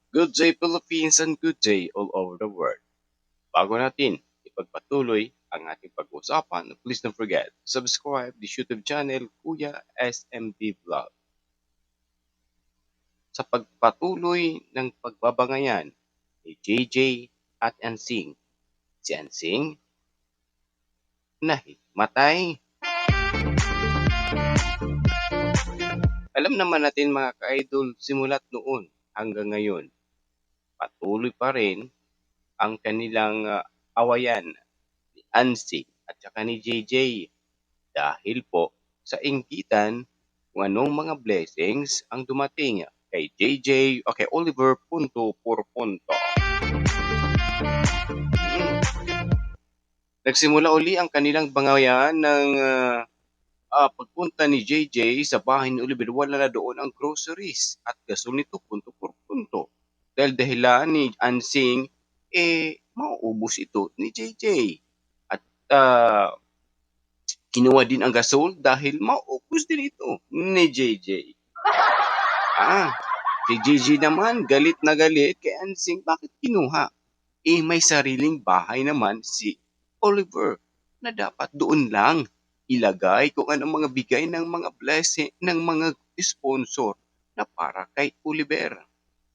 Good day Philippines and good day all over the world. Bago natin ipagpatuloy ang ating pag-uusapan, please don't forget to subscribe this YouTube channel Kuya SMB Vlog. Sa pagpatuloy ng pagbabangayan ni JJ at Ansing, si Ansing nahimatay. Alam naman natin mga ka-idol, simulat noon hanggang ngayon, patuloy pa rin ang kanilang awayan ni Ansing at saka ni JJ dahil po sa inggitan kung anong mga blessings ang dumating kay JJ o kay Oliver punto por punto. Nagsimula uli ang kanilang bangayan ng pagpunta ni JJ sa bahay ni Oliver. Wala na doon ang groceries at gasol nito punto por punto. Dahil dahilan ni Ansing, mauubos ito ni JJ. At kinuha din ang gasol dahil maubos din ito ni JJ. Si JJ naman galit na galit kay Ansing. Bakit kinuha? May sariling bahay naman si Oliver na dapat doon lang ilagay kung anong mga bigay ng mga blessing ng mga sponsor na para kay Oliver.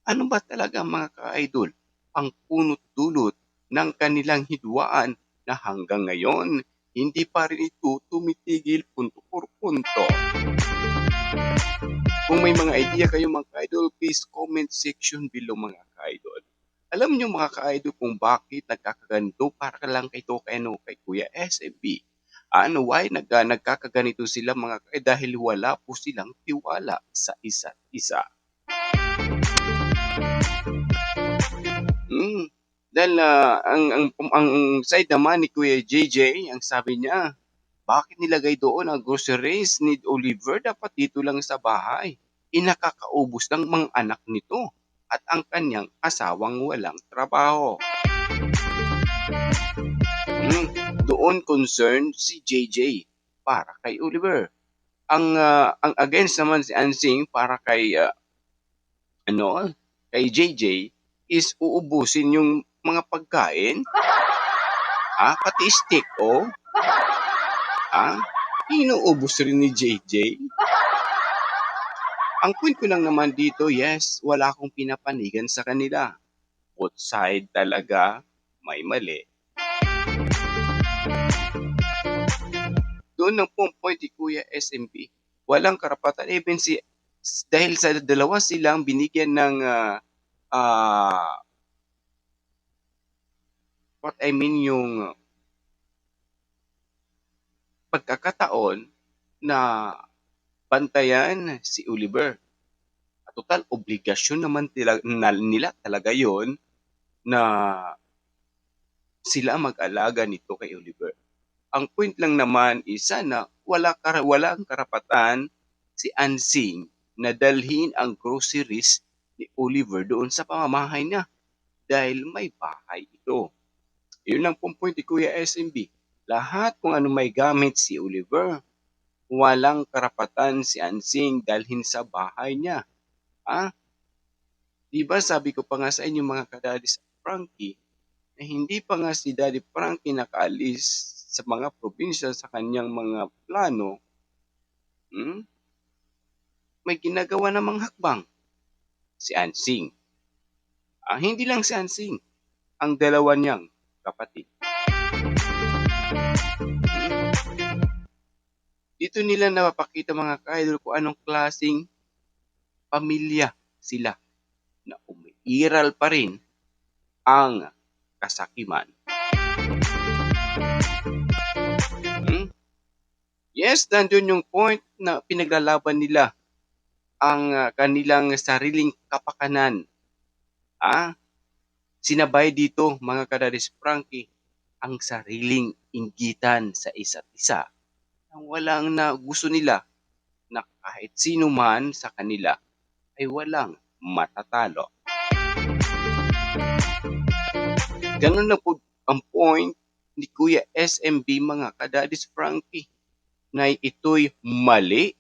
Ano ba talaga mga ka-idol ang punot dulot ng kanilang hidwaan na hanggang ngayon hindi pa rin ito tumitigil punto por punto. Kung may mga idea kayo mga ka-idol, please comment section below mga ka-idol. Alam nyo mga ka-idol kung bakit nagkakaganito para lang kay Kuya SMB. Why nagkakaganito sila mga ka-idol? Dahil wala po silang tiwala sa isa't isa. Dahil ang side naman ni Kuya JJ, ang sabi niya, bakit nilagay doon ang groceries ni Oliver? Dapat dito lang sa bahay. Nakakaubos ng mga anak nito at ang kanyang asawang walang trabaho. Doon concerned si JJ para kay Oliver. Ang against naman si Ansing para kay kay JJ is uubusin yung mga pagkain. Pati steak inuubos rin ni JJ. Ang point ko lang naman dito, yes, wala akong pinapanigan sa kanila. Both side talaga may mali. Doon ang point ni Kuya SMB. Walang karapatan. Even dahil sa dalawa silang binigyan ng yung pagkakataon na bantayan si Oliver. Total obligasyon naman nila talaga yon na sila mag-alaga nito kay Oliver. Ang point lang naman is sana walang karapatan si Ansing na dalhin ang groceries ni Oliver doon sa pamamahay niya dahil may bahay ito. Yun lang pong point ni Kuya SMB. Lahat kung ano may gamit si Oliver, walang karapatan si Ansing dalhin sa bahay niya. Diba sabi ko pa nga sa inyo mga kadaddy sa Frankie, na hindi pa nga si Daddy Frankie nakaalis sa mga probinsya sa kanyang mga plano, may ginagawa namang hakbang si Ansing. Hindi lang si Ansing, ang dalawa niyang kapatid. Dito nila napapakita mga ka-idol kung anong klaseng pamilya sila na umiiral pa rin ang kasakiman. Yes, nandun yung point na pinaglalaban nila ang kanilang sariling kapakanan. Sinabay dito mga kadadis Frankie ang sariling inggitan sa isa't isa. Walang na gusto nila na kahit sino man sa kanila ay walang matatalo. Ganun na po ang point ni Kuya SMB mga kadadis Frankie na ito'y mali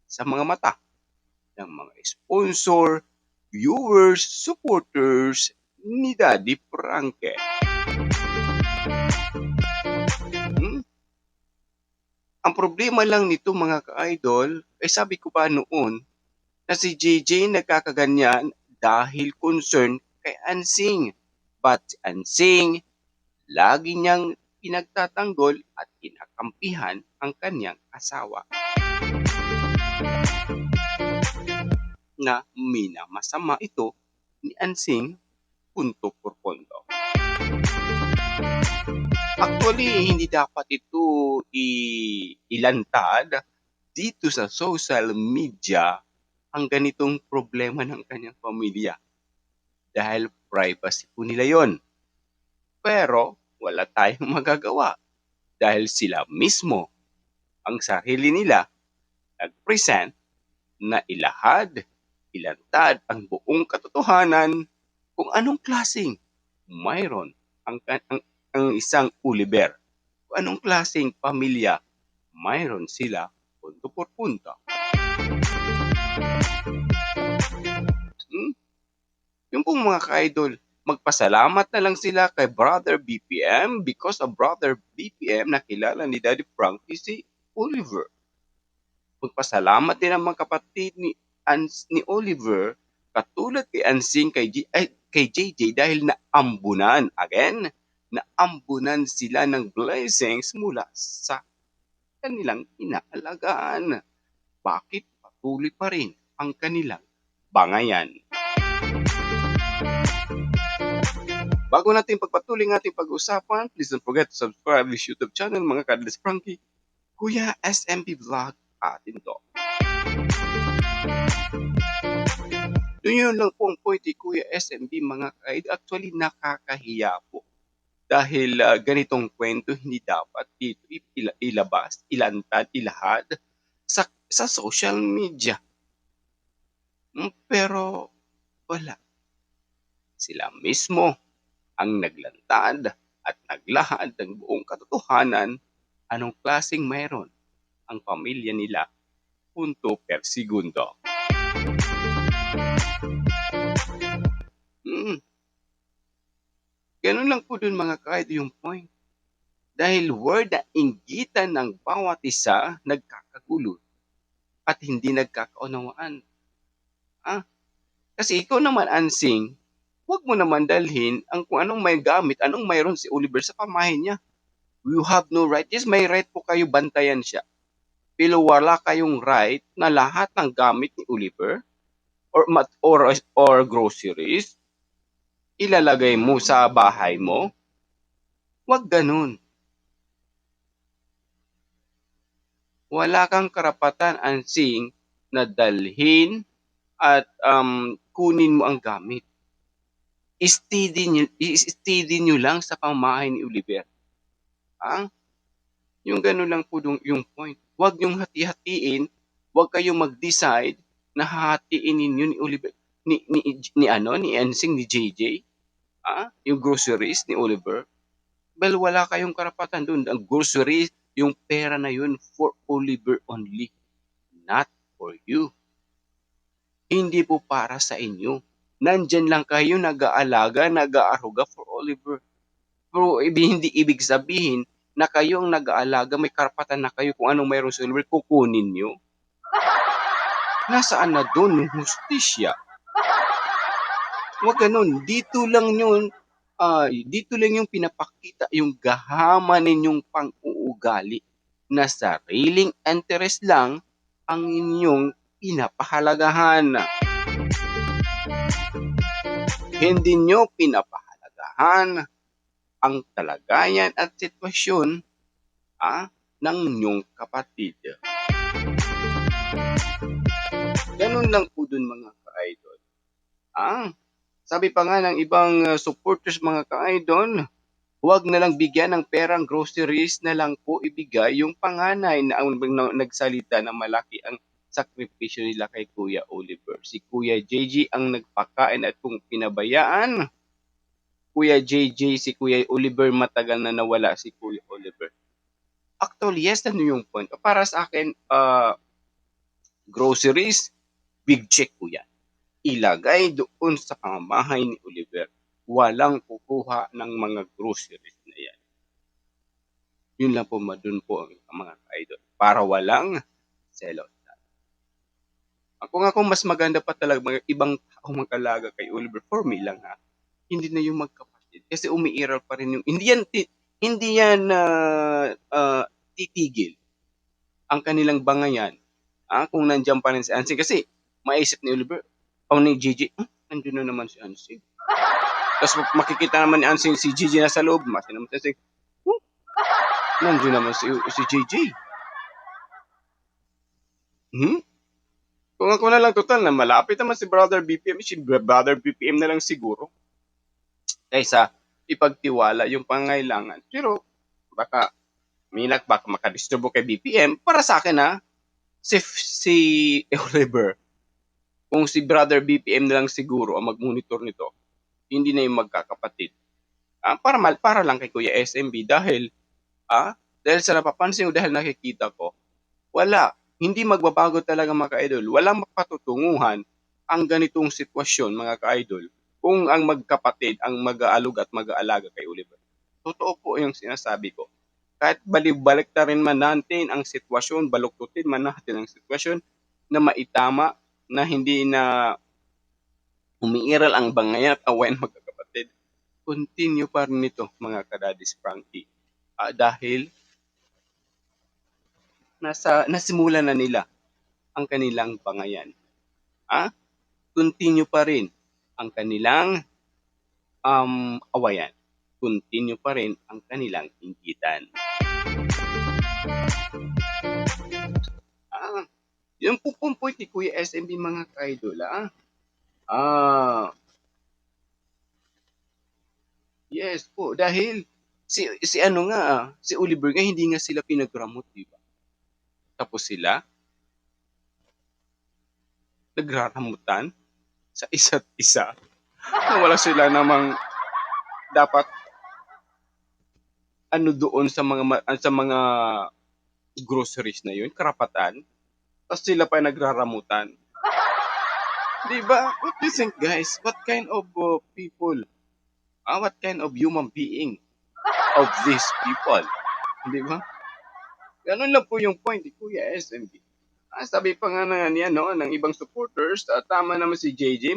sa mga mata ng mga sponsor viewers, supporters ni Daddy Frankie. Hmm? Ang problema lang nito mga ka-idol, sabi ko pa noon, na si JJ nagkakaganyan dahil concern kay Ansing. But si Ansing, lagi niyang pinagtatanggol at kinakampihan ang kanyang asawa na minamasama ito ni Ansing punto por punto. Actually, hindi dapat ito ilantad dito sa social media ang ganitong problema ng kanyang pamilya. Dahil privacy po nila yon. Pero wala tayong magagawa dahil sila mismo ang sarili nila nag-present na ilahad, ilantad ang buong katotohanan kung anong klaseng mayroon ang isang Oliver. Kung anong klaseng pamilya mayroon sila punto por punto. Yung pong mga ka-idol, magpasalamat na lang sila kay Brother BPM because of Brother BPM nakilala ni Daddy Frankie si Oliver. Magpasalamat din ang mga kapatid ni Oliver katulad kay Ansing kay JJ dahil naambunan sila ng blessings mula sa kanilang inaalagaan. Bakit patuloy pa rin ang kanilang bangayan? Bago natin pagpatuloy ng ating pag-usapan, please don't forget to subscribe this YouTube channel mga Kadlis Frankie, Kuya SMB Vlog atin to. Yun lang po ang point ni Kuya SMB mga kaid. Actually, nakakahiya po. Dahil ganitong kwento hindi dapat dito ilabas, ilantad, ilahad sa social media. Pero wala. Sila mismo ang naglantad at naglahad ng buong katotohanan anong klaseng mayroon ang pamilya nila punto per segundo. Ganun lang po dun mga kahit yung point. Dahil word na inggitan ng bawat isa nagkakagulo at hindi nagkakaunawaan. Kasi ikaw naman, Ansing, huwag mo naman dalhin ang kung anong may gamit, anong mayroon si Oliver sa pamahin niya. You have no right. Yes, may right po kayo bantayan siya. Pero wala kayong right na lahat ng gamit ni Oliver or groceries ilalagay mo sa bahay mo. Huwag ganun. Wala kang karapatan, Ansing, na dalhin at kunin mo ang gamit. I-steady nyo lang sa pamahay ni Oliver. Yung gano'n lang po yung point. Huwag nyong hati-hatiin, huwag kayong mag-decide na hahatiin ninyo ni Oliver, ni Ensing, ni JJ, yung groceries ni Oliver. Well, wala kayong karapatan doon. Ang groceries, yung pera na yun for Oliver only, not for you. Hindi po para sa inyo. Nandyan lang kayo nag-aalaga, nag-aaruga for Oliver. Pero hindi ibig sabihin na kayo ang nag-aalaga, may karapatan na kayo kung anong mayroon sa Oliver, kukunin nyo. Nasaan na doon yung hustisya? Huwag ganun. Dito lang yung pinapakita yung gahaman ninyong pang-uugali na sariling interest lang ang inyong pinapahalagahan. Hindi nyo pinapahalagahan ang kalagayan at sitwasyon ng inyong kapatid. Ganun lang po dun mga ka-idol. Sabi pa nga ng ibang supporters mga ka-idol, huwag na lang bigyan ng perang groceries na lang po ibigay yung panganay na ang nagsalita na malaki ang sakripisyo nila kay Kuya Oliver. Si Kuya JJ ang nagpakain at kung pinabayaan, Kuya JJ, si Kuya Oliver, matagal na nawala si Kuya Oliver. Actually, yes, ano yung point? Para sa akin, groceries, big check po yan. ilagay doon sa pamamahay ni Oliver. Walang kukuha ng mga groceries na yan. Yun lang po, dun po ang mga ka-idol. Para walang selot. Kung mas maganda pa talaga mga ibang tao mag-alaga kay Oliver, for me lang ha, hindi na yung magkapatid. Kasi umiiral pa rin yung, hindi yan titigil ang kanilang bangayan. Kung nandiyan pa rin si Ansing. Kasi maisip ni Oliver, ni Gigi, nandiyan na naman si Ansing. Tapos makikita naman ni Ansing si Gigi nasa loob. Naman si Ansing, nandiyan naman si Gigi. Kung ako na lang total na malapit naman si Brother BPM na lang siguro. Kaysa ipagtiwala yung pangailangan. Pero baka makadistribute kay BPM. Para sa akin si Oliver, kung si Brother BPM na lang siguro ang mag-monitor nito, hindi na yung magkakapatid. Para lang kay Kuya SMB dahil sa napapansin ko, dahil nakikita ko, hindi magbabago talaga mga ka-idol. Walang mapatutunguhan ang ganitong sitwasyon mga ka-idol kung ang magkapatid ang mag-aalog at mag-aalaga kay Oliver. Totoo po yung sinasabi ko. Kahit balik na rin man natin ang sitwasyon, baluktutin man natin ang sitwasyon na maitama na hindi na umiiral ang bangayan at awayan magkakapatid. Continue pa rin ito mga ka-Daddy's Frankie. Dahil nasimulan na nila ang kanilang bangayan. Continue pa rin ang kanilang awayan. Continue pa rin ang kanilang inggitan. Yung pupumpoy ni Kuya SMB mga ka-idol. Yes po, dahil si Oliver nga hindi nga sila pinagramot, di ba? Tapos sila nagraramutan sa isa't isa na wala sila namang dapat doon sa mga groceries na yun, karapatan. Tapos sila pa nagraramutan. Di ba? What do you think, guys? What kind of people? What kind of human being of these people? Di ba? Ganun lang po yung point ni Kuya SMB. Sabi pa nga ng ibang supporters, tama naman si JJ,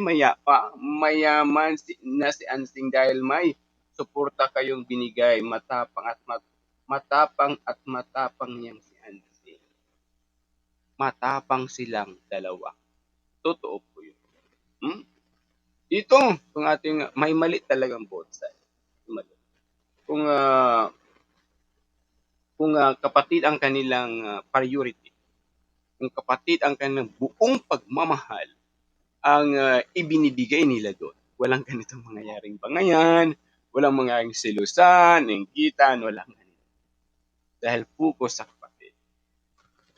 mayaman na si Ansing dahil may suporta kayong binigay, matapang at matapang niyang si Ansing. Matapang silang dalawa. Totoo po yun. Dito, kung ating may mali talagang both sides. Mali. Kung kapatid ang kanilang priority, kung kapatid ang kanilang buong pagmamahal ang ibinibigay nila doon, walang ganitong mangyayaring bangayan, walang mangyayaring silusan, inggitan, walang ganito. Dahil focus sa kapatid.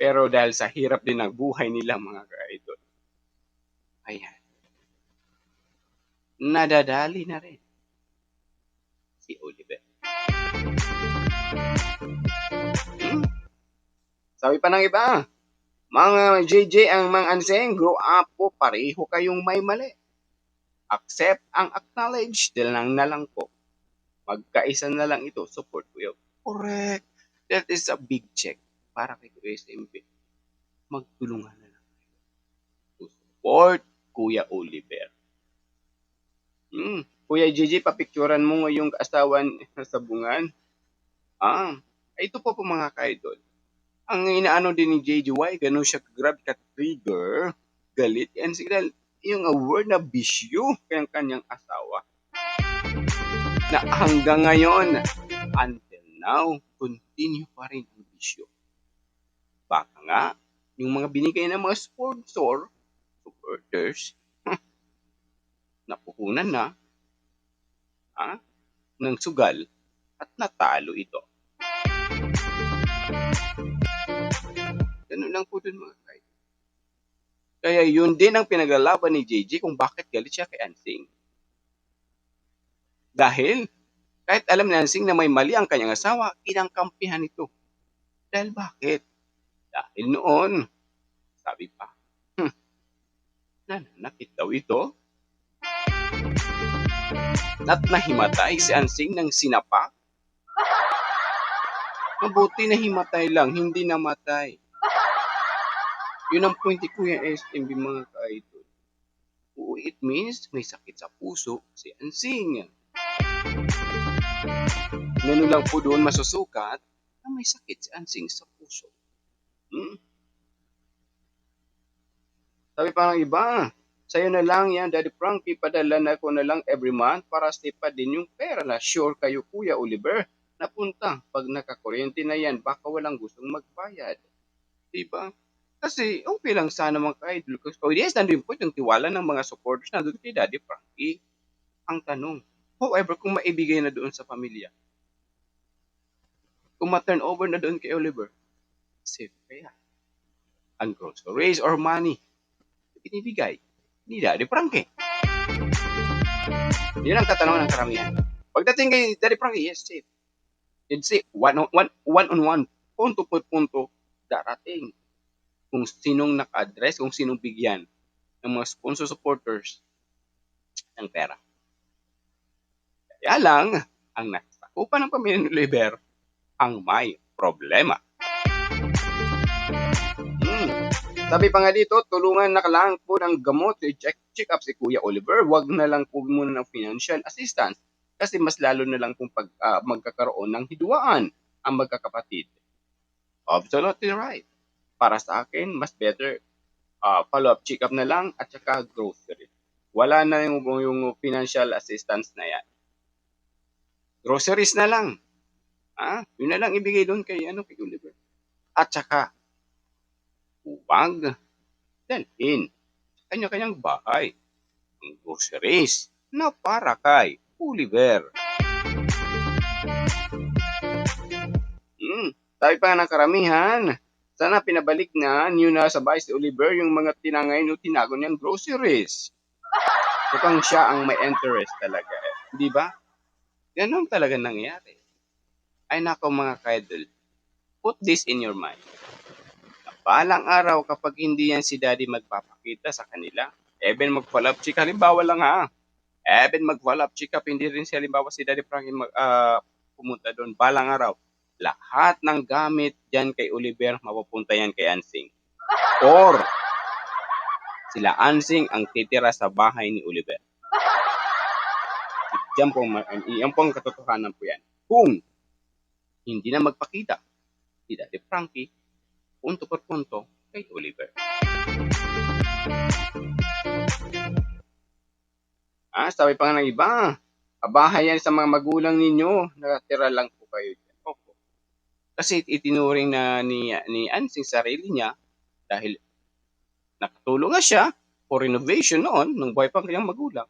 Pero dahil sa hirap din ng buhay nila mga ka-idol, ayan, nadadali na rin si Oliver. Sabi pa ng iba, mga JJ ang mga Anseng, grow up po, pareho kayong may mali. Accept ang acknowledge, lang na lang po. Magkaisa na lang ito, support ko yun. Correct. That is a big check para kay SMB. Magtulungan na lang. To support Kuya Oliver. Kuya JJ, papicturan mo ngayong asawan sa bungan. Ito po mga ka-idol. Ang inaano din ni JJY, ganun siya grabe ka-trigger, galit, and signal, yung word na bisyo kayang kanyang asawa. Na hanggang ngayon, until now, continue pa rin ang bisyo. Baka nga, yung mga binigay ng mga supporters, napuhunan na, ng sugal, at natalo ito. Ganun lang po dun mga kaibigan. Kaya yun din ang pinaglalaban ni JJ kung bakit galit siya kay Ansing. Dahil kahit alam ni Ansing na may mali ang kanyang asawa, kinangkampihan ito. Dahil bakit? Dahil noon, sabi pa, Nananakit daw ito at nahimatay si Ansing ng sinapak. Mabuti nahimatay lang, hindi namatay. Yun ang point ni Kuya SMB mga ka-idol. Oo, it means may sakit sa puso si Ansing. Ngayon lang po doon masusukat na may sakit si Ansing sa puso. Hmm? Sabi pa ng iba, sa'yo na lang yan, Daddy Frankie, padala na ko na lang every month para safe pa din yung pera na sure kayo, Kuya Oliver, napunta. Pag nakakuryente na yan, baka walang gustong magbayad. Diba? Kasi okay lang sana mga ka-idol. So yes, nandun po yung tiwala ng mga supporters nandun kay Daddy Frankie. Ang tanong, however, kung maibigay na doon sa pamilya, kung ma-turn over na doon kay Oliver, safe kaya ang groceries or money binibigay ni Daddy Frankie? Yun ang katanungan ng karamihan. Pagdating kay Daddy Frankie, yes, safe. It's safe. One on one, punto po punto, darating. Kung sinong naka-address, kung sinong bigyan ng mga sponsor supporters ng pera. Kaya lang, ang nasakupan ng pamilya ni Oliver ang may problema. Sabi pa nga dito, tulungan na lang po ng gamot, check up si Kuya Oliver. Wag na lang po muna ng financial assistance kasi mas lalo na lang kung magkakaroon ng hidwaan ang magkakapatid. Absolutely right. Para sa akin, mas better follow-up check up na lang at saka grocery. Wala na yung financial assistance na yan. Groceries na lang. Yun na lang ibigay doon kay Oliver. At saka, huwag dalhin sa kanya-kanyang bahay ang groceries na para kay Oliver. Sabi pa ng karamihan, sana pinabalik na niyo na sa bahay si Oliver yung mga tinangay o tinago niyang groceries. Mukhang siya ang may interest talaga. Di ba? Ganun talaga nangyari. Ay nako mga ka-idol, put this in your mind. Balang araw kapag hindi yan si Daddy magpapakita sa kanila, even mag-follow-up check, halimbawa lang even mag-follow-up check up, hindi rin si halimbawa si Daddy Frankie pumunta doon, balang araw, lahat ng gamit dyan kay Oliver, mapupunta yan kay Ansing. Or, sila Ansing ang titira sa bahay ni Oliver. Yan po ang katotohanan po yan. Kung hindi na magpakita si Daddy Frankie, punto por punto kay Oliver. Sabi pa nga ng iba, bahay yan sa mga magulang ninyo, nakatira lang po kayo dyan. Opo. Kasi itinuring na ni Ansing sarili niya dahil nakatulong nga siya for renovation noon nung buhay pa kanyang magulang.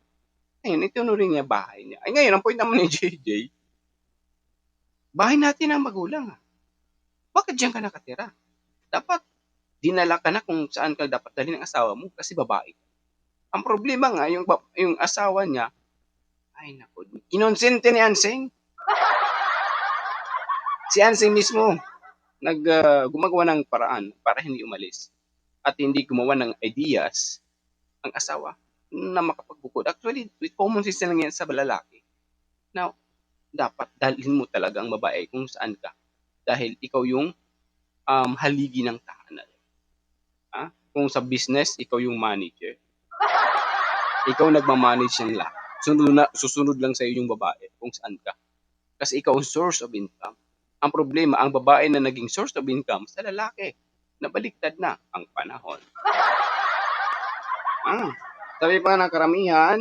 Ngayon, itinuring niya bahay niya. Ay ngayon, ang point naman ni JJ, bahay natin ang magulang. Bakit diyan ka nakatira? Dapat dinala ka na kung saan ka dapat dalhin ng asawa mo kasi babae. Ang problema nga, yung asawa niya, ay nako, kinonsente ni Ansing. Si Ansing mismo, gumagawa ng paraan para hindi umalis. At hindi gumawa ng ideas ang asawa na makapagbukod. Actually, with common sense lang yan sa lalaki. Now, dapat dalhin mo talaga ang babae kung saan ka. Dahil ikaw yung haligi ng tahanan. Kung sa business, ikaw yung manager. Ikaw nagmamanage ng lahat. Susunod lang sa'yo yung babae kung saan ka. Kasi ikaw ang source of income. Ang problema, ang babae na naging source of income sa lalaki. Nabaliktad na ang panahon. Sabi pa ng karamihan,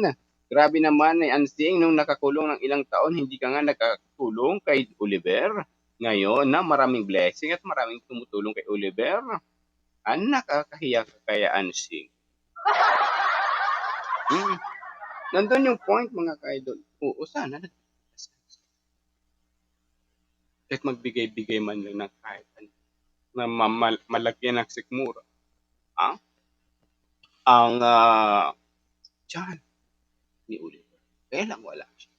grabe naman ay Ansing nung nakakulong ng ilang taon, hindi ka nga nakatulong kay Oliver. Ngayon na maraming blessing at maraming tumutulong kay Oliver. Nakakahiya ka kaya Ansing. Nandun yung point mga ka-idol. Oo, sana. Kahit magbigay-bigay man lang ng kahit na malagyan ng sikmura. Ang tiyan ni Oliver. Kaya lang wala siya.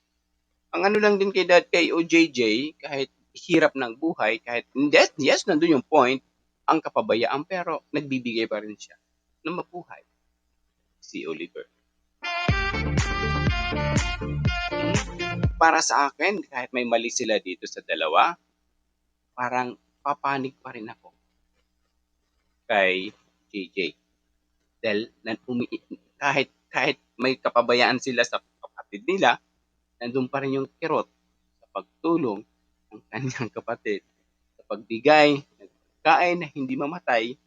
Ang ano lang din kay OJJ, kahit hirap ng buhay, kahit yes, nandun yung point, ang kapabayaan, pero nagbibigay pa rin siya ng mabuhay si Oliver. Para sa akin, kahit may mali sila dito sa dalawa, parang papanig pa rin ako kay JJ. Dahil kahit may kapabayaan sila sa kapatid nila, nandun pa rin yung kirot sa pagtulong ng kanyang kapatid sa pagbigay ng pagkain na hindi mamatay,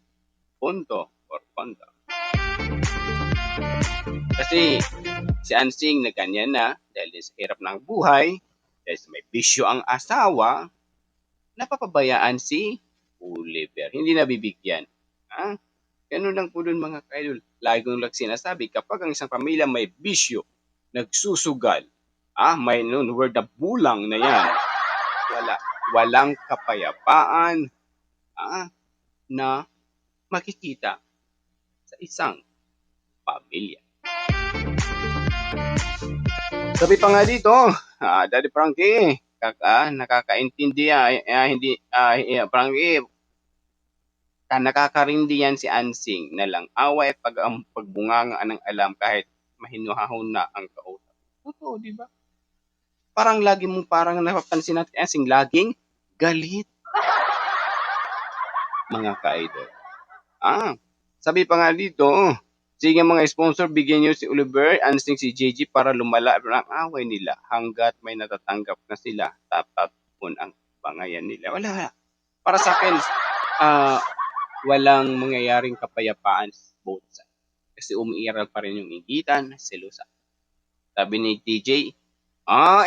punto or kondo. Kasi si Ansing na ganyan na dahil sa hirap ng buhay, dahil may bisyo ang asawa, napapabayaan si Oliver. Hindi nabibigyan. Ganun lang po dun mga kaidol. Lagi kong lang sinasabi, kapag ang isang pamilya may bisyo, nagsusugal, may word na bulang na yan, walang kapayapaan na makikita sa isang pamilya. Sabi pa nga dito, Daddy Frankie, nakakaintindi Frankie, nakakarindi yan si Ansing na lang away pagbunganga ng alam kahit mahinuhahon na ang kausap. Totoo, di ba? Parang napapansin natin Ansing laging galit. Mga ka-idol. Sabi pa nga dito, sige mga sponsor, bigyan nyo si Oliver, Ansing si JJ para lumala ang away nila hanggat may natatanggap na sila. Tapon ang bangayan nila. Wala. Para sa akin, walang mangyayaring kapayapaan both sides. Kasi umiiral pa rin yung inggitan, selusa. Sabi ni TJ,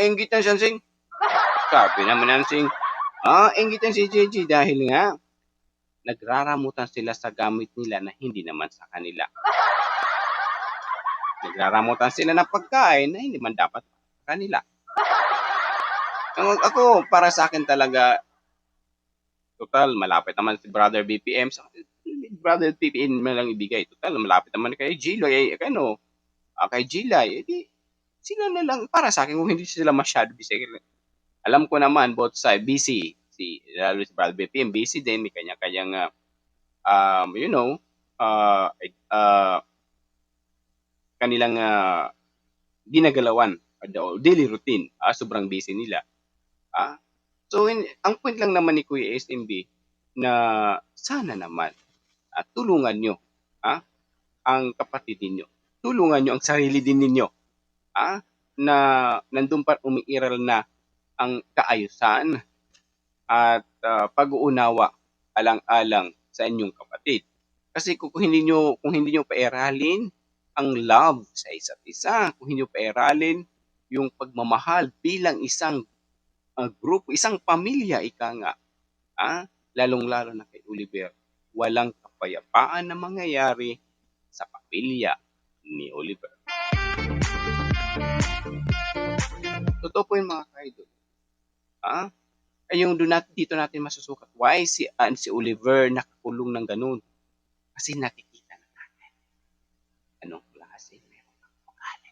inggitan si Ansing. Sabi naman Ansing, inggitan si JJ dahil nga nagraramutan sila sa gamit nila na hindi naman sa kanila. Nagraramutan sila ng pagkain na hindi man dapat sa kanila. Ako, para sa akin talaga, total, malapit naman si Brother BPM. Brother BPM na lang ibigay. Total, malapit naman kay Gilay. Kay Gilay. Sila na lang, para sa akin, kung hindi sila masyado busy. Alam ko naman, both side, busy. Lalo si Brother BPM, busy din. May kanya-kanyang, kanilang ginagalawan, daily routine. Sobrang busy nila. So, ang point lang naman ni Kuya SMB na sana naman tulungan nyo ang kapatid ninyo. Tulungan nyo ang sarili din ninyo na nandun pa umiiral na ang kaayusan at pag-uunawa alang-alang sa inyong kapatid. Kasi kung hindi nyo pairalin ang love sa isa't isa, kung hindi nyo pairalin yung pagmamahal bilang isang grupo, isang pamilya, lalong-lalo na kay Oliver, walang kapayapaan na mangyayari sa pamilya ni Oliver. Totoo po yung mga kaidol. Yung dito natin masusukat why si Oliver nakakulong ng ganun. Kasi nakikita na natin anong klase meron ang ugali.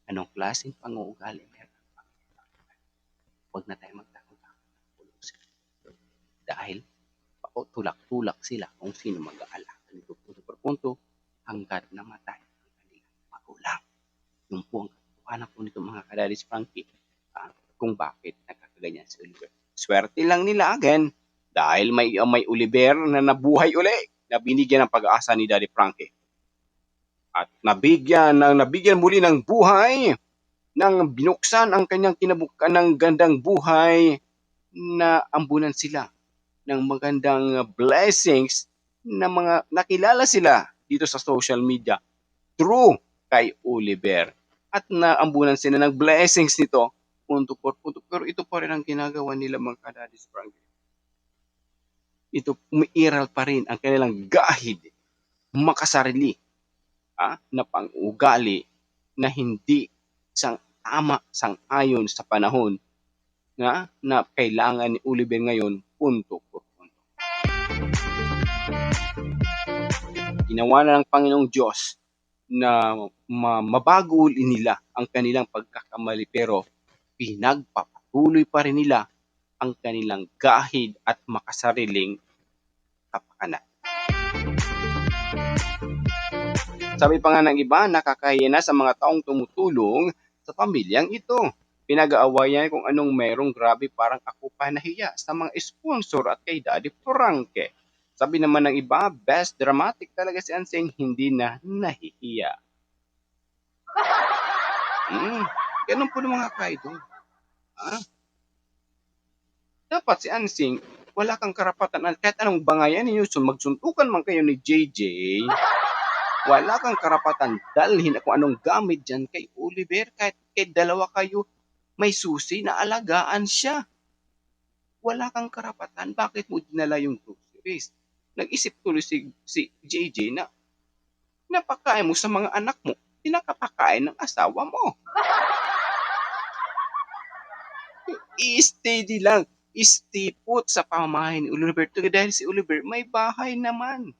Anong klaseng pang-uugali meron ang pang-uugali. Huwag na tayo magtakot-takot ng kulong sila. Dahil tulak-tulak sila kung sino mag-aalaga nito punto hanggat namatay ang kanilang magulang. Yun po ang katotohanan po nito mga kadalis Frankie kung bakit nagkakaganyan si Oliver. Swerte lang nila again dahil may Oliver na nabuhay uli, na binigyan ng pag-asa ni Daddy Frankie. At nabigyan muli ng buhay, nang binuksan ang kanyang kinabukan ng gandang buhay, na ambunan sila ng magandang blessings na mga nakilala sila dito sa social media through kay Oliver. At naambunan sila ng blessings nito punto por punto. Pero ito pa rin ang ginagawa nila mga kadadis Frankie. Ito, umiiral pa rin ang kanilang gahid, makasarili, na pang-ugali na hindi sang-ayon sa panahon na kailangan ni Oliver ngayon, punto por punto. Ginawa na ng Panginoong Diyos na mabago nila ang kanilang pagkakamali, pero pinagpapatuloy pa rin nila ang kanilang gahid at makasariling kapakanan. Sabi pa nga ng iba, nakakahiya na sa mga taong tumutulong sa pamilyang ito. Pinag-aawayan kung anong merong grabe parang ako pa nahiya sa mga sponsor at kay Daddy Frankie. Sabi naman ng iba, best dramatic talaga si Anseng, hindi na nahihiya. Ganun po ng mga kaidol. Dapat si Anseng, wala kang karapatan, kahit anong bangayan ninyo, magsuntukan man kayo ni JJ, wala kang karapatan dalhin kung anong gamit dyan kay Oliver, kahit dalawa kayo, may susi na alagaan siya. Wala kang karapatan, bakit mo dinala yung groceries? Nag-isip tuloy si JJ na napakain mo sa mga anak mo, pinakapakain ng asawa mo. I-steady lang, stay put sa pamamahay ni Oliver dahil si Oliver may bahay naman.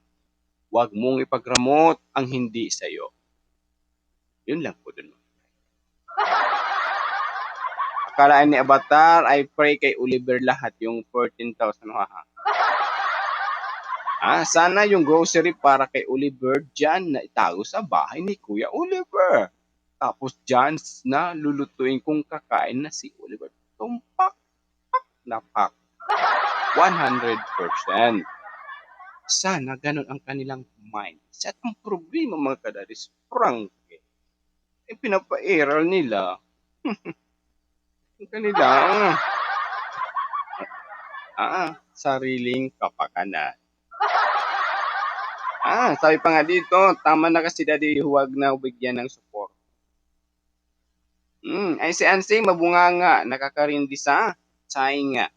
Huwag mong ipagramot ang hindi sa'yo. Yun lang po dun. Akalaan ni Avatar, I pray kay Oliver lahat yung 14,000 sana yung grocery para kay Oliver dyan na itago sa bahay ni Kuya Oliver. Tapos dyan na lulutuin kung kakain na si Oliver. Tumpak, napak. 100%. Sana ganun ang kanilang mindset. Ang problema mga kadadis, Frankie, pinapairal nila ang kanilang sariling kapakanan. Sabi pa nga dito, tama na kasi Daddy, huwag na bigyan ng support. Ay si Anseng, mabunganga, nakakarindi sa nga.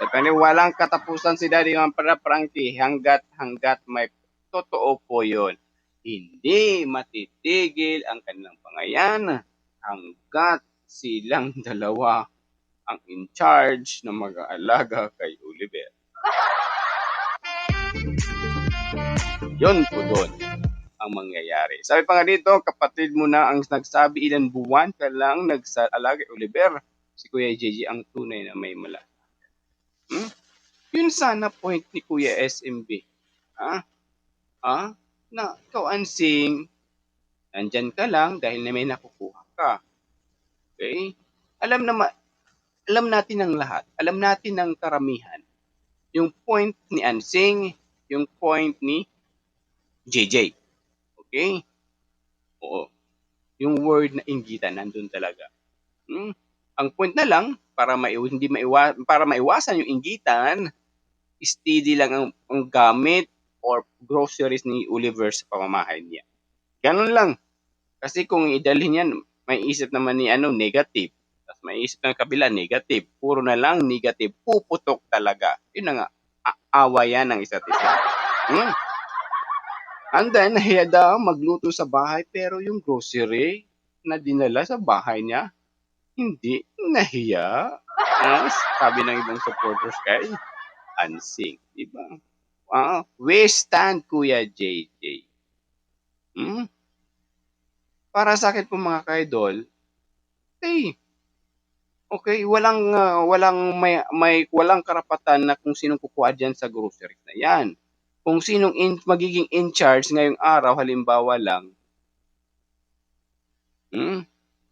Sabi walang katapusan si Daddy ng para Frankie, hanggat may totoo po yun. Hindi matitigil ang kanilang pangayan hanggat silang dalawa ang in charge ng mag-aalaga kay Oliver. Yun po doon ang mangyayari. Sabi pa nga dito, kapatid mo na ang nagsabi, ilan buwan ka lang nag-alaga kay Oliver. Si Kuya JJ ang tunay na may mala. Yun sana point ni Kuya SMB. Na ikaw Anseng, nandyan ka lang dahil na may nakukuha ka. Okay? Alam natin ng lahat. Alam natin ng karamihan. Yung point ni Anseng, yung point ni JJ. Okay? Oo. Yung word na inggitan nandun talaga. Ang point na lang para maiwasan yung inggitan, steady lang ang gamit or groceries ni Oliver sa pamamahay niya. Ganun lang. Kasi kung idalhin yan, may isip naman ni negative. Tapos may isip ng kabila, negative. Puro na lang negative. Puputok talaga. Yun na nga. Awayan ng isa't isa. And then, nahiya daw magluto sa bahay pero yung grocery na dinala sa bahay niya, hindi nahiya. Sabi ng ibang supporters kay Anseng. Diba? We stand, Kuya JJ. Para sa akin po mga kaidol, okay, walang karapatan na kung sinong kukuha diyan sa groceries na yan. Kung sinong magiging in charge ngayong araw, halimbawa lang,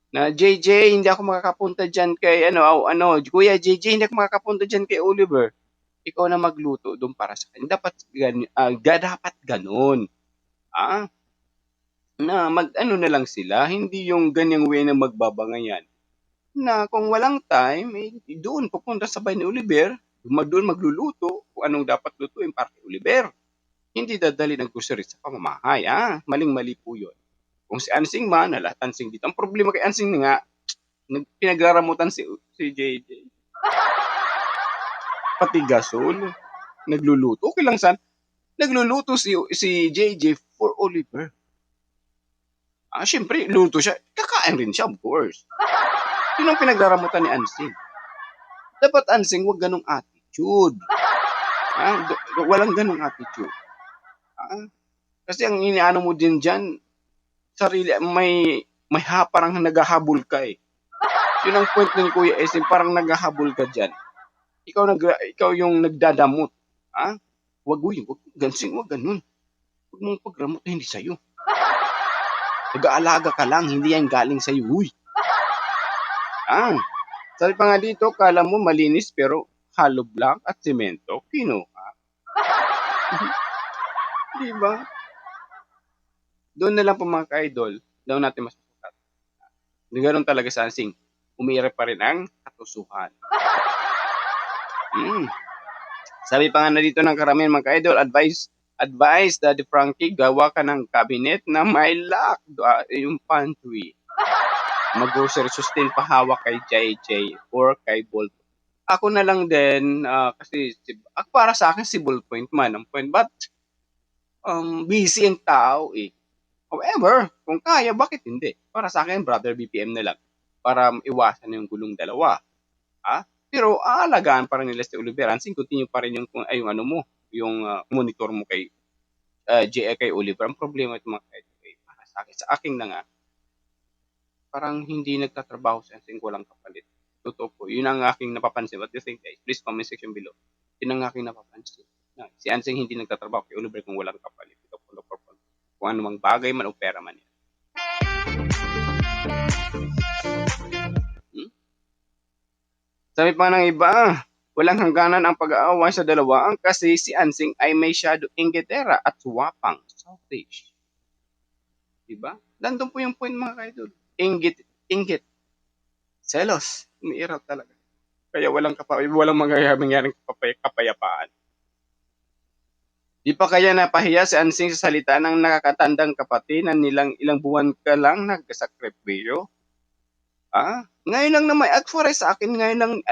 na JJ, hindi ako makakapunta diyan kay Kuya JJ, hindi ako makakapunta diyan kay Oliver. Ikaw na magluto doon para sa kanya. Dapat ganun. Na na lang sila, hindi yung ganyang way na magbabangayan. Na kung walang time, doon pupunta sa bahay ni Oliver, doon magluluto kung anong dapat lutuin para kay Oliver. Hindi dadali ng grocery sa pamamahay. Maling-mali po yun. Kung si Anseng man, lahat Anseng dito. Ang problema kay Anseng nga, pinaglaramutan si JJ. Pati gasol, nagluluto. Okay lang nagluluto si JJ for Oliver. Siyempre, luto siya. Kakain rin siya, of course. Yun ang pinaglaramutan ni Anseng. Dapat Anseng, wag ganong attitude. Walang ganong attitude. Kasi ang iniano mo din dyan, sarili, may parang naghahabol ka eh. Yun ang point ni Kuya SM, parang naghahabol ka dyan. Ikaw yung nagdadamot. Wag ganun. Huwag mong pagramot na hindi sa'yo. Nag-aalaga ka lang, hindi yan galing sa'yo, huy. Sabi pa nga dito, kala mo malinis pero hollow block at semento, kinuha. Di ba? Doon na lang po mga ka-idol, doon natin masusukat. Ganoon talaga sa Ansing, umiire pa rin ang katusuhan. Sabi pa nga na dito ng karamihan mga ka-idol, advice Daddy Frankie, gawa ka ng cabinet na may lock, yung pantry. Mag-grocery sustain pa hawak kay JJ or kay Bolt. Ako na lang din, kasi para sa akin si Ballpoint man ang point, but busy ang tao eh. However, kung kaya, bakit hindi? Para sa akin, brother BPM na lang. Para iwasan yung gulong dalawa. Pero aalagaan pa rin nila si Oliver. Ansing, continue pa rin yung ano mo, yung monitor mo kay kay Oliver. Ang problema ito mga kaibigan, para sa akin, sa akin na nga, parang hindi nagtatrabaho sa Ansing, walang kapalit. Totoo po. Yun ang aking napapansin. What do you think, guys? Please comment section below. Yun ang aking napapansin. Si Ansing hindi nagtatrabaho kay Oliver kung walang kapalit. Ito po, kung anumang bagay man o pera man yan. Sabi pa ng iba, walang hangganan ang pag-aaway sa dalawa kasi si Ansing ay may shadow inggitera at swapang selfish. Diba? Nandun po yung point mga kaidol. Inggit. Selos. Umiirap talaga. Kaya walang mangyayaring kapayapaan. Di pa kaya napahiya si Ansing sa salita ng nakakatandang kapatid na nilang ilang buwan ka lang nagsakripisyo? Ngayon lang naman, at for sa akin, ngayon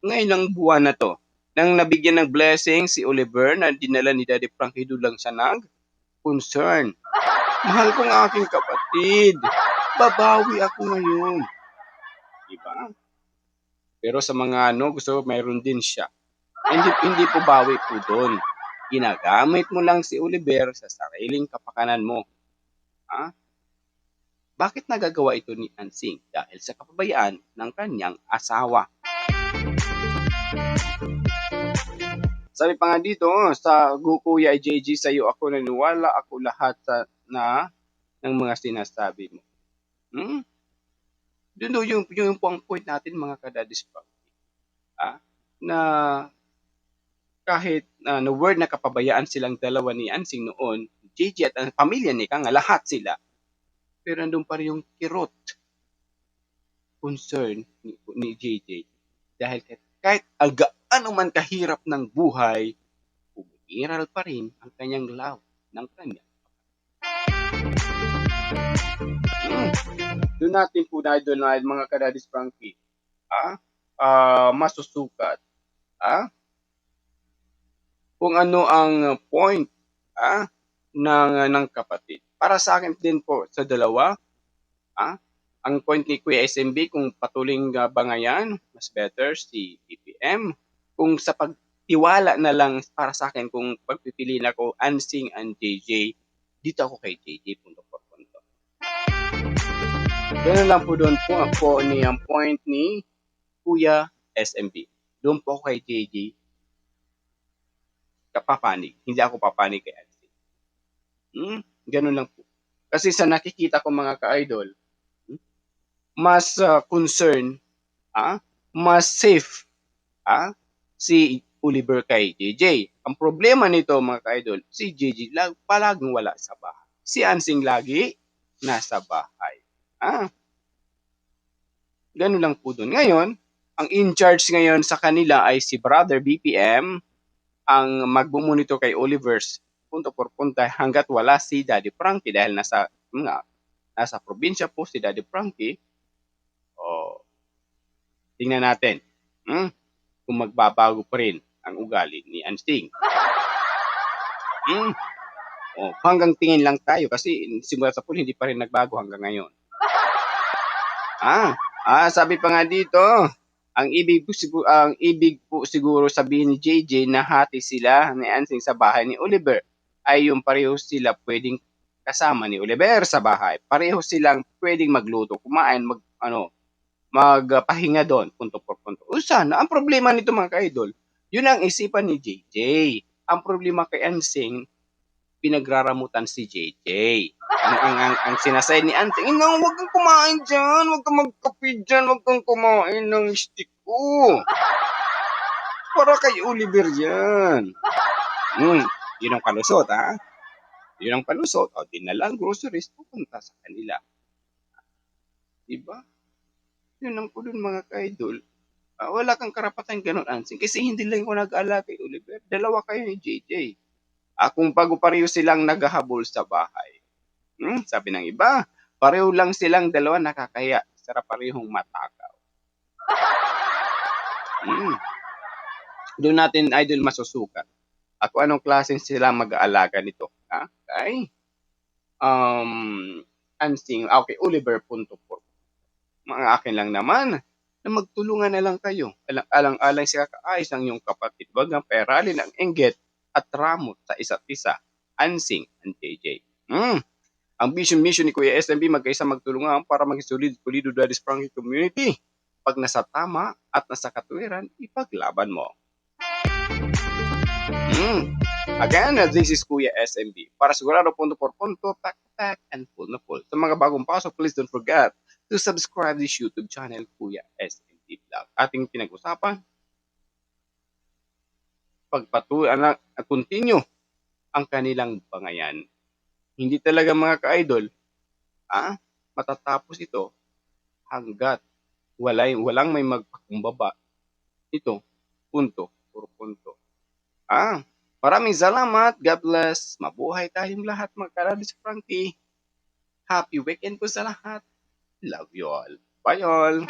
lang buwan na to, nang nabigyan ng blessing si Oliver na dinala ni Daddy Frankie, doon lang siya nag-concern. Mahal kong aking kapatid. Babawi ako ngayon. Diba? Pero sa mga gusto mayroon din siya. Hindi po bawi po doon. Ginagamit mo lang si Oliver sa sariling kapakanan mo. Bakit nagagawa ito ni Ansing? Dahil sa kapabayaan ng kanyang asawa. Sabi pa nga dito, sa Kuya JJ, sa'yo ako naniwala, ako lahat ng mga sinasabi mo. Doon yung pang point natin mga kadadis pa. Na kahit na word na kapabayaan silang dalawa ni Ansing noon, JJ at ang pamilya ni Kanga, lahat sila. Pero nandun pa rin yung kirot concern ni JJ. Dahil kahit gaano man kahirap ng buhay, umiiral pa rin ang kanyang love ng kanya. Doon natin po na idol na mga kadadis Frankie, masusukat kung ano ang point ng kapatid. Para sa akin din po sa dalawa, ang point ni Kuya SMB, kung patuloy bangayan, mas better si BPM. Kung sa pagtiwala na lang para sa akin, kung pagpipiliin ako Ansing and JJ, dito ako kay JJ, punto por punto. Ganun lang po doon po ang point ni Kuya SMB. Doon po ako kay JJ, papanig. Hindi ako papanig kay Ansing. Ganun lang po. Kasi sa nakikita ko mga ka-idol, mas concern, mas safe si Oliver kay JJ. Ang problema nito mga ka-idol, si JJ palaging wala sa bahay. Si Ansing lagi nasa bahay. Ganun lang po doon. Ngayon, ang in-charge ngayon sa kanila ay si Brother BPM, ang magmumonitor kay Oliver's punto por punta hanggat wala si Daddy Frankie, dahil nasa probinsya po si Daddy Frankie. Tingnan natin kung magbabago pa rin ang ugali ni Ansing. Hanggang tingin lang tayo kasi simula sa pool hindi pa rin nagbago hanggang ngayon. Sabi pa nga dito, ang ibig po siguro sabihin ni JJ na hati sila ni Ansing sa bahay ni Oliver ay yung pareho sila pwedeng kasama ni Oliver sa bahay. Pareho silang pwedeng magluto, kumain, magpahinga doon, punto por punto. Sana, ang problema nito mga ka-idol, yun ang isipan ni JJ. Ang problema kay Ansing, pinagraramutan si JJ. Ang sinasay ni Ansing, Inang, huwag kang kumain dyan, huwag kang magkape dyan, huwag kang kumain ng stick ko. Para kay Oliver yan. Yun ang palusot, ha? Yun ang palusot. O, dinala ang groceries, pupunta sa kanila. Diba? Yun ang kulon, mga ka-idol. Wala kang karapatan ganun, Ansing. Kasi hindi lang ko nag-aala kay Oliver. Dalawa kayo ni JJ. Kung bago pareho silang naghahabol sa bahay. Sabi ng iba, pareho lang silang dalawa nakakaya. Sarap parehong matakaw. Doon natin, idol, masusukat. At kung anong klaseng sila mag-aalaga nito. Okay? Ansing, okay, Oliver, punto po. Mga akin lang naman, na magtulungan na lang kayo. Alang-alang siya kaayos ang iyong kapatid. Huwag ang peralin ang inggit at ramot sa isa't isa. Ansing and JJ. Ang mission ni Kuya SMB magkaisa magtulungan para maging solido Daddy's Frankie community. Pag nasa tama at nasa katuwiran, ipaglaban mo. Again, this is Kuya SMB. Para sigurado punto por punto, pack to pack, and full na full. Sa mga bagong pasok, please don't forget to subscribe this YouTube channel, Kuya SMB Vlog. Ating pinag-usapan, continue ang kanilang bangayan. Hindi talaga, mga ka-idol, matatapos ito hanggat walang may magpakumbaba. Ito, punto por punto. Maraming salamat. God bless. Mabuhay tayong lahat, mga ka-Daddy's Frankie. Happy weekend po sa lahat. Love you all. Bye all.